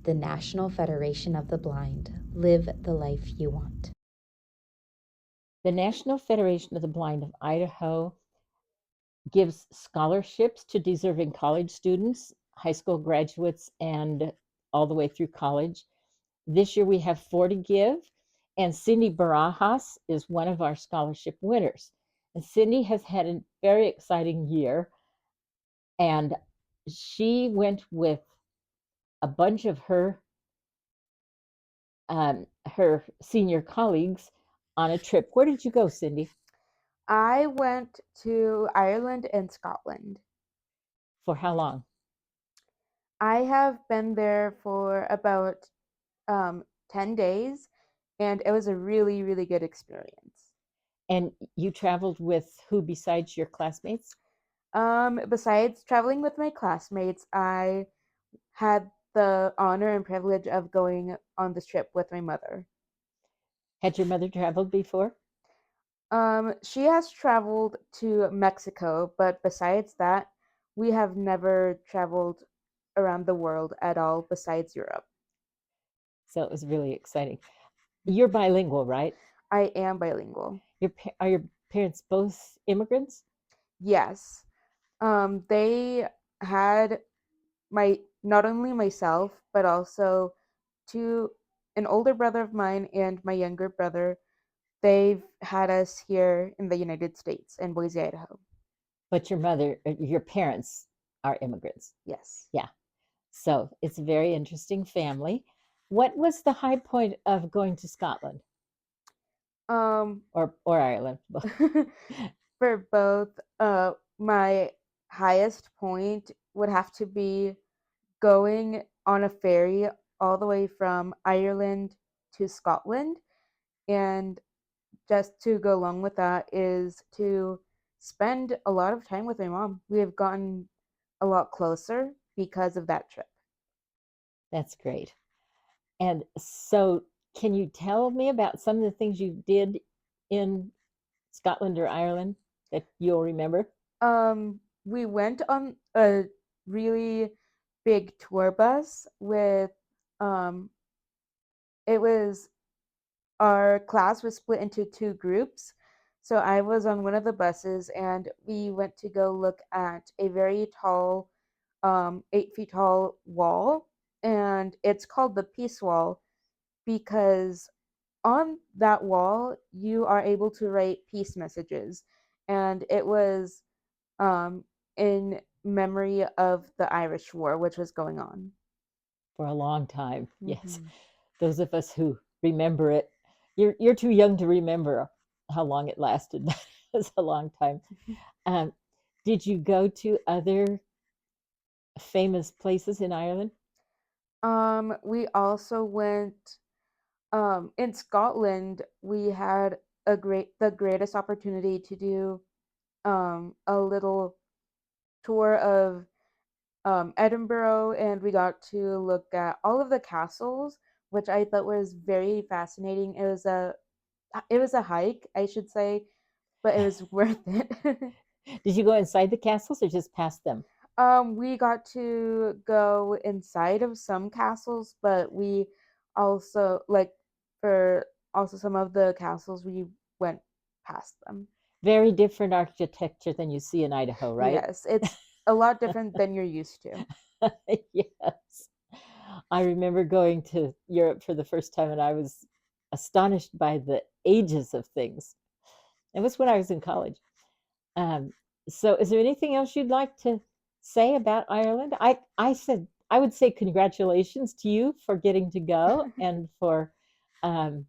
the National Federation of the Blind. Live the life you want. The National Federation of the Blind of Idaho gives scholarships to deserving college students, high school graduates, and all the way through college. This year we have 4 to give, and Cindy Barajas is one of our scholarship winners. And Cindy has had a very exciting year, and she went with a bunch of her senior colleagues on a trip. Where did you go, Cindy? I went to Ireland and Scotland. For how long? I have been there for about 10 days, and it was a really, really good experience. And you traveled with who besides your classmates? Besides traveling with my classmates, I had the honor and privilege of going on this trip with my mother. Had your mother traveled before? She has traveled to Mexico, but besides that, we have never traveled around the world at all besides Europe. So it was really exciting. You're bilingual, right? I am bilingual. Are your parents both immigrants? Yes. They had my not only myself but also two an older brother of mine and my younger brother. They've had us here in the United States in Boise, Idaho. But your parents are immigrants. Yes. Yeah. So it's a very interesting family. What was the high point of going to Scotland Um, or Ireland? for both, my highest point would have to be going on a ferry all the way from Ireland to Scotland. And just to go along with that is to spend a lot of time with my mom. We have gotten a lot closer because of that trip. That's great. And so, can you tell me about some of the things you did in Scotland or Ireland that you'll remember? We went on a really big tour bus with um it was our class was split into two groups. So I was on one of the buses and we went to go look at a very tall, 8 feet tall wall. And it's called the Peace Wall because on that wall you are able to write peace messages. And it was in memory of the Irish War, which was going on. For a long time. Yes. Hmm. Those of us who remember it, you're too young to remember how long it lasted. That was a long time. Um, did you go to other famous places in Ireland? We also went in Scotland. We had the greatest opportunity to do a little tour of Edinburgh, and we got to look at all of the castles, which I thought was very fascinating. It was a hike, I should say, but it was worth it. Did you go inside the castles or just past them? We got to go inside of some castles, but we also like for also some of the castles we went past them. Very different architecture than you see in Idaho, right? Yes, it's a lot different than you're used to. Yes. I remember going to Europe for the first time and I was astonished by the ages of things. It was when I was in college. Um, so, is there anything else you'd like to say about Ireland? I would say congratulations to you for getting to go and for um,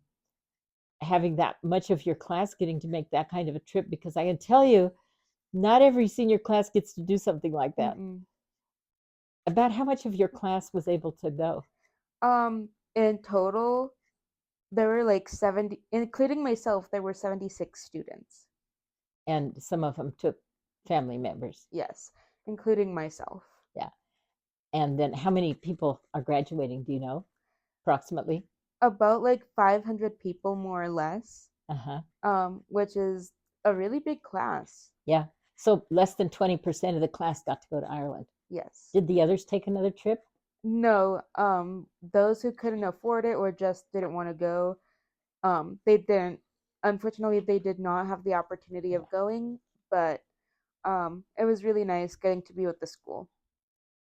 having that much of your class getting to make that kind of a trip because I can tell you, not every senior class gets to do something like that. Mm-mm. About how much of your class was able to go? In total, there were like 70, including myself, there were 76 students. And some of them took family members. Yes, including myself. Yeah. And then how many people are graduating? Do you know approximately? About like 500 people more or less, Uh huh. which is a really big class. Yeah. So less than 20% of the class got to go to Ireland. Yes. Did the others take another trip? No, those who couldn't afford it or just didn't want to go, they didn't. Unfortunately, they did not have the opportunity Yeah. of going, but it was really nice getting to be with the school.